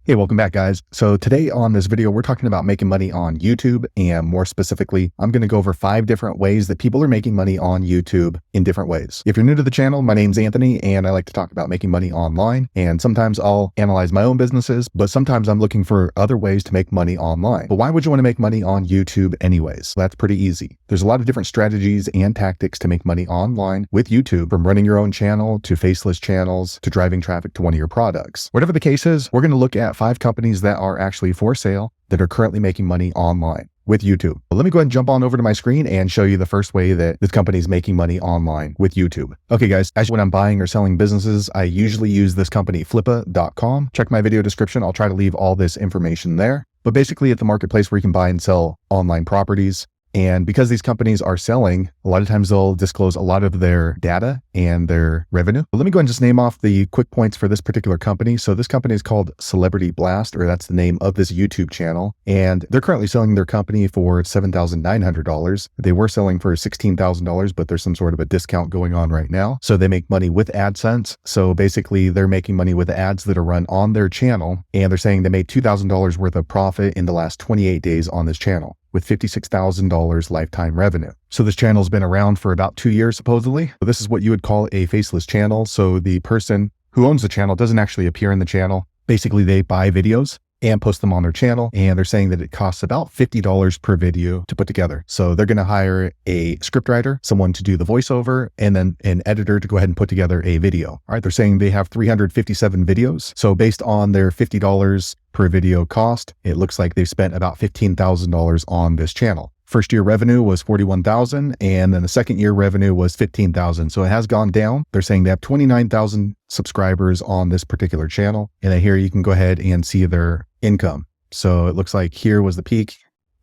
Hey, welcome back, guys. So today on this video, we're talking about making money on YouTube, and more specifically, I'm going to go over 5 different ways that people are making money on YouTube in different ways. If you're new to the channel, my name's Anthony, and I like to talk about making money online, and sometimes I'll analyze my own businesses, but sometimes I'm looking for other ways to make money online. But why would you want to make money on YouTube anyways? That's pretty easy. There's a lot of different strategies and tactics to make money online with YouTube, from running your own channel to faceless channels to driving traffic to one of your products. Whatever the case is, we're going to look at 5 companies that are actually for sale that are currently making money online with YouTube. But let me go ahead and jump on over to my screen and show you the first way that this company is making money online with YouTube. Okay, guys, as when I'm buying or selling businesses, I usually use this company, Flippa.com. Check my video description. I'll try to leave all this information there. But basically, it's the marketplace where you can buy and sell online properties. And because these companies are selling, a lot of times they'll disclose a lot of their data and their revenue. But let me go ahead and just name off the quick points for this particular company. So this company is called Celebrity Blast, or that's the name of this YouTube channel. And they're currently selling their company for $7,900. They were selling for $16,000, but there's some sort of a discount going on right now. So they make money with AdSense. So basically they're making money with ads that are run on their channel. And they're saying they made $2,000 worth of profit in the last 28 days on this channel, with $56,000 lifetime revenue. So this channel's been around for about 2 years, supposedly. This is what you would call a faceless channel. So the person who owns the channel doesn't actually appear in the channel. Basically, they buy videos and post them on their channel. And they're saying that it costs about $50 per video to put together. So they're going to hire a scriptwriter, someone to do the voiceover, and then an editor to go ahead and put together a video. All right. They're saying they have 357 videos. So based on their $50 per video cost, it looks like they've spent about $15,000 on this channel. First year revenue was $41,000, and then the second year revenue was $15,000. So it has gone down. They're saying they have 29,000 subscribers on this particular channel. And then here you can go ahead and see their income. So it looks like here was the peak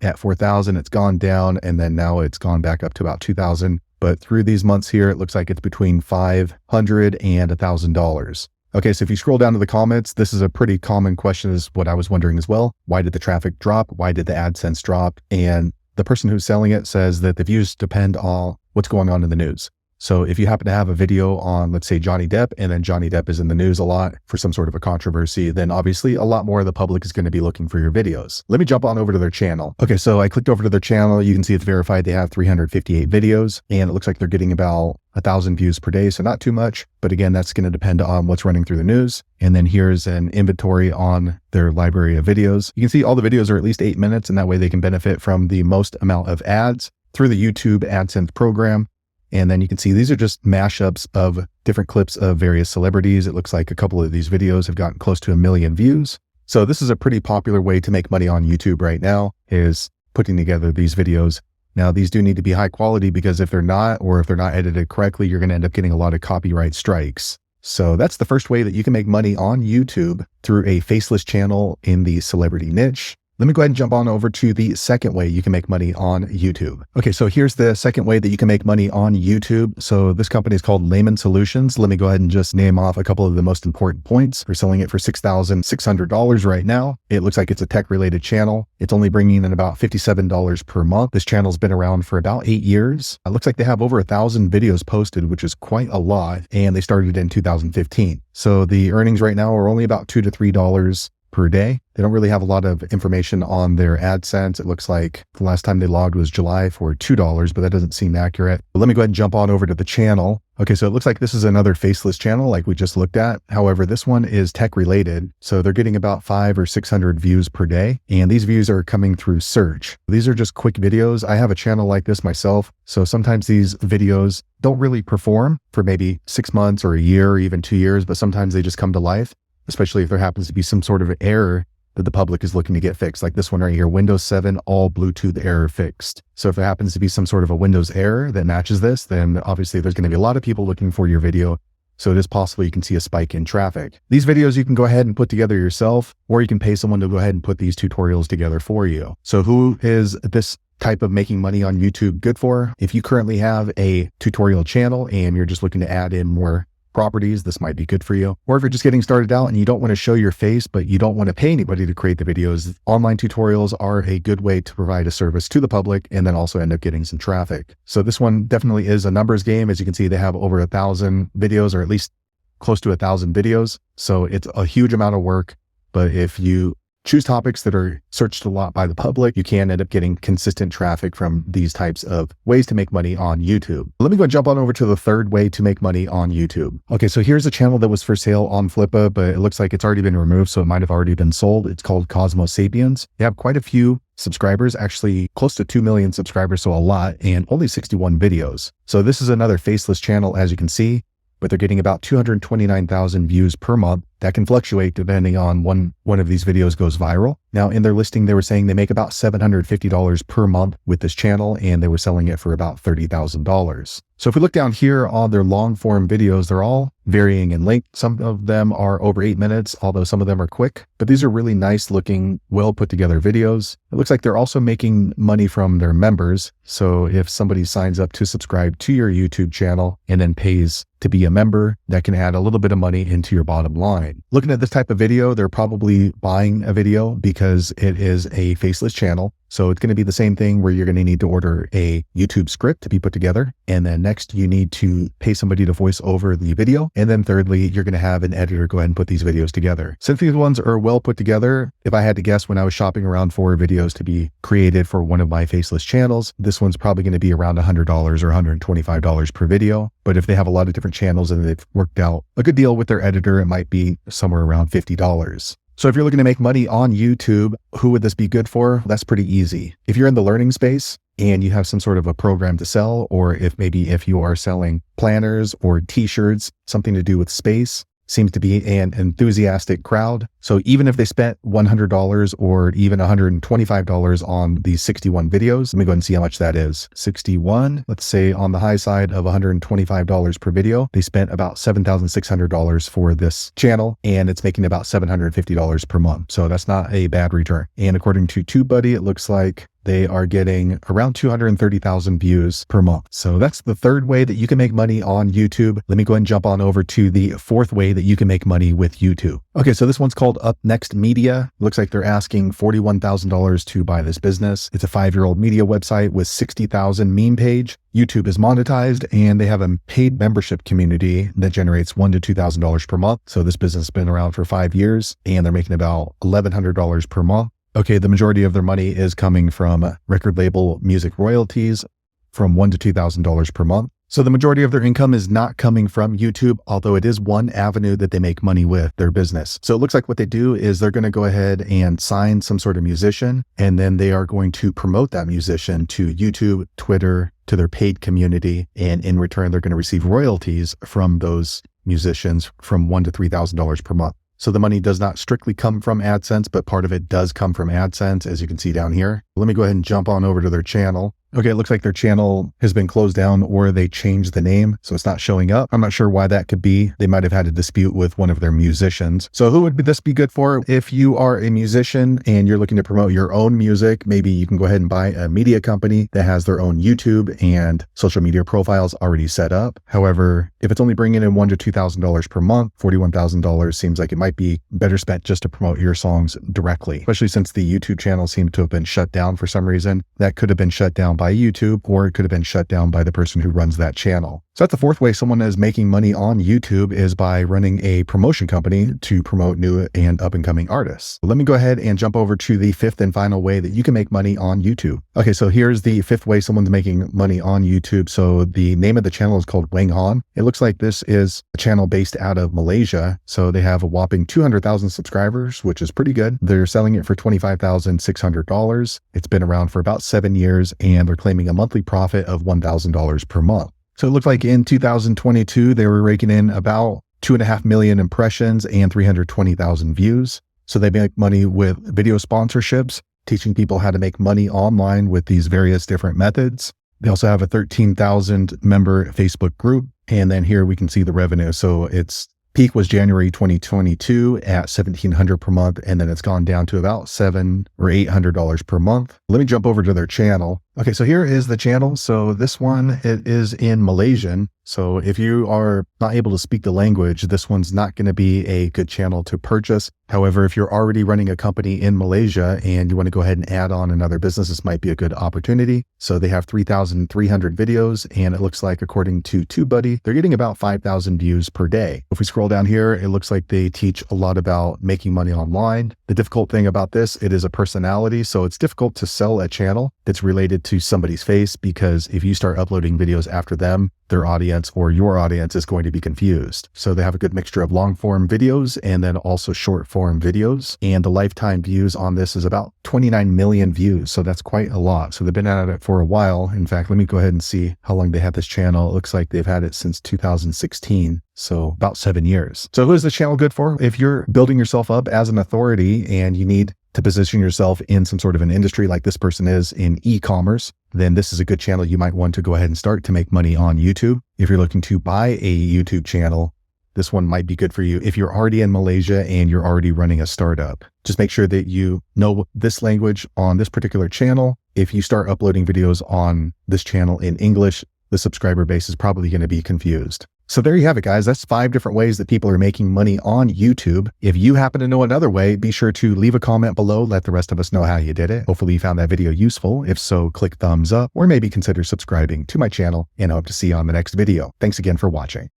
at 4,000. It's gone down, and then now it's gone back up to about 2,000. But through these months here, it looks like it's between $500 and $1,000. Okay, so if you scroll down to the comments, this is a pretty common question, is what I was wondering as well. Why did the traffic drop? Why did the AdSense drop? And the person who's selling it says that the views depend on what's going on in the news. So if you happen to have a video on, let's say, Johnny Depp, and then Johnny Depp is in the news a lot for some sort of a controversy, then obviously a lot more of the public is going to be looking for your videos. Let me jump on over to their channel. Okay, so I clicked over to their channel. You can see it's verified. They have 358 videos, and it looks like they're getting about 1,000 views per day. So not too much, but again, that's going to depend on what's running through the news. And then here's an inventory on their library of videos. You can see all the videos are at least 8 minutes, and that way they can benefit from the most amount of ads through the YouTube AdSense program. And then you can see these are just mashups of different clips of various celebrities. It looks like a couple of these videos have gotten close to 1 million views. So this is a pretty popular way to make money on YouTube right now, is putting together these videos. Now, these do need to be high quality, because if they're not, or if they're not edited correctly, you're going to end up getting a lot of copyright strikes. So that's the first way that you can make money on YouTube, through a faceless channel in the celebrity niche. Let me go ahead and jump on over to the second way you can make money on YouTube. Okay, so here's the second way that you can make money on YouTube. So this company is called Layman Solutions. Let me go ahead and just name off a couple of the most important points. We're selling it for $6,600 right now. It looks like it's a tech-related channel. It's only bringing in about $57 per month. This channel's been around for about 8 years. It looks like they have over 1,000 videos posted, which is quite a lot, and they started in 2015. So the earnings right now are only about $2 to $3 per day. They don't really have a lot of information on their AdSense. It looks like the last time they logged was July for $2, but that doesn't seem accurate. But let me go ahead and jump on over to the channel. Okay, so it looks like this is another faceless channel like we just looked at. However, this one is tech related. So they're getting about 500 or 600 views per day. And these views are coming through search. These are just quick videos. I have a channel like this myself. So sometimes these videos don't really perform for maybe 6 months or a year or even 2 years, but sometimes they just come to life, especially if there happens to be some sort of error that the public is looking to get fixed. Like this one right here, Windows 7, all Bluetooth error fixed. So if there happens to be some sort of a Windows error that matches this, then obviously there's going to be a lot of people looking for your video. So it is possible you can see a spike in traffic. These videos you can go ahead and put together yourself, or you can pay someone to go ahead and put these tutorials together for you. So who is this type of making money on YouTube good for? If you currently have a tutorial channel and you're just looking to add in more properties, this might be good for you. Or if you're just getting started out and you don't want to show your face, but you don't want to pay anybody to create the videos, online tutorials are a good way to provide a service to the public and then also end up getting some traffic. So this one definitely is a numbers game. As you can see, they have over 1,000 videos, or at least close to 1,000 videos. So it's a huge amount of work. but if you choose topics that are searched a lot by the public, you can end up getting consistent traffic from these types of ways to make money on YouTube. Let me go and jump on over to the third way to make money on YouTube. Okay, so here's a channel that was for sale on Flippa, but it looks like it's already been removed, so it might have already been sold. It's called Cosmo Sapiens. They have quite a few subscribers, actually close to 2 million subscribers, so a lot, and only 61 videos. So this is another faceless channel, as you can see, but they're getting about 229,000 views per month. That can fluctuate depending on when one of these videos goes viral. Now, in their listing, they were saying they make about $750 per month with this channel, and they were selling it for about $30,000. So if we look down here on their long form videos, they're all varying in length. Some of them are over 8 minutes, although some of them are quick, but these are really nice looking, well put together videos. It looks like they're also making money from their members. So if somebody signs up to subscribe to your YouTube channel and then pays to be a member, that can add a little bit of money into your bottom line. Looking at this type of video, they're probably buying a video because it is a faceless channel. So it's going to be the same thing where you're going to need to order a YouTube script to be put together. And then next you need to pay somebody to voice over the video. And then thirdly, you're going to have an editor go ahead and put these videos together. Since these ones are well put together, if I had to guess when I was shopping around for videos to be created for one of my faceless channels, this one's probably going to be around $100 or $125 per video. But if they have a lot of different channels and they've worked out a good deal with their editor, it might be somewhere around $50. So if you're looking to make money on YouTube, who would this be good for? That's pretty easy. If you're in the learning space and you have some sort of a program to sell, or if you are selling planners or t-shirts, something to do with space, seems to be an enthusiastic crowd. So even if they spent $100 or even $125 on these 61 videos, let me go ahead and see how much that is. 61, let's say on the high side of $125 per video, they spent about $7,600 for this channel, and it's making about $750 per month. So that's not a bad return. And according to TubeBuddy, it looks like they are getting around 230,000 views per month. So that's the third way that you can make money on YouTube. Let me go ahead and jump on over to the fourth way that you can make money with YouTube. Okay, so this one's called Up Next Media. Looks like they're asking $41,000 to buy this business. It's a 5-year-old media website with 60,000 meme page. YouTube is monetized, and they have a paid membership community that generates $1,000 to $2,000 per month. So this business has been around for 5 years, and they're making about $1,100 per month. Okay, the majority of their money is coming from record label music royalties from $1,000 to $2,000 per month. So the majority of their income is not coming from YouTube, although it is one avenue that they make money with their business. So it looks like what they do is they're going to go ahead and sign some sort of musician, and then they are going to promote that musician to YouTube, Twitter, to their paid community. And in return, they're going to receive royalties from those musicians from $1,000 to $3,000 per month. So the money does not strictly come from AdSense, but part of it does come from AdSense, as you can see down here. Let me go ahead and jump on over to their channel. Okay, it looks like their channel has been closed down, or they changed the name, so it's not showing up. I'm not sure why that could be. They might have had a dispute with one of their musicians. So who would this be good for? If you are a musician and you're looking to promote your own music, maybe you can go ahead and buy a media company that has their own YouTube and social media profiles already set up. However, if it's only bringing in $1,000 to $2,000 per month, $41,000 seems like it might be better spent just to promote your songs directly, especially since the YouTube channel seemed to have been shut down for some reason. That could have been shut down by YouTube, or it could have been shut down by the person who runs that channel. So that's the fourth way someone is making money on YouTube, is by running a promotion company to promote new and up-and-coming artists. Let me go ahead and jump over to the fifth and final way that you can make money on YouTube. Okay, so here's the fifth way someone's making money on YouTube. So the name of the channel is called Wang Han. It looks like this is a channel based out of Malaysia. So they have a whopping 200,000 subscribers, which is pretty good. They're selling it for $25,600. It's been around for about 7 years, and they're claiming a monthly profit of $1,000 per month. So it looked like in 2022, they were raking in about 2.5 million impressions and 320,000 views. So they make money with video sponsorships, teaching people how to make money online with these various different methods. They also have a 13,000 member Facebook group. And then here we can see the revenue. So its peak was January 2022 at $1,700 per month, and then it's gone down to about $700 or $800 per month. Let me jump over to their channel. Okay, so here is the channel. So this one, it is in Malaysian. So if you are not able to speak the language, this one's not going to be a good channel to purchase. However, if you're already running a company in Malaysia and you want to go ahead and add on another business, this might be a good opportunity. So they have 3,300 videos, and it looks like, according to TubeBuddy, they're getting about 5,000 views per day. If we scroll down here, it looks like they teach a lot about making money online. The difficult thing about this, it is a personality. So it's difficult to sell a channel that's related to somebody's face, because if you start uploading videos after them, their audience or your audience is going to be confused. So they have a good mixture of long form videos and then also short form videos. And the lifetime views on this is about 29 million views. So that's quite a lot. So they've been at it for a while. In fact, let me go ahead and see how long they had this channel. It looks like they've had it since 2016. So about 7 years. So who is this channel good for? If you're building yourself up as an authority and you need to position yourself in some sort of an industry like this person is in e-commerce, then this is a good channel you might want to go ahead and start to make money on YouTube. If you're looking to buy a YouTube channel, this one might be good for you. If you're already in Malaysia and you're already running a startup, just make sure that you know this language on this particular channel. If you start uploading videos on this channel in English, the subscriber base is probably going to be confused. So there you have it, guys. That's 5 different ways that people are making money on YouTube. If you happen to know another way, be sure to leave a comment below. Let the rest of us know how you did it. Hopefully you found that video useful. If so, click thumbs up or maybe consider subscribing to my channel, and I hope to see you on the next video. Thanks again for watching.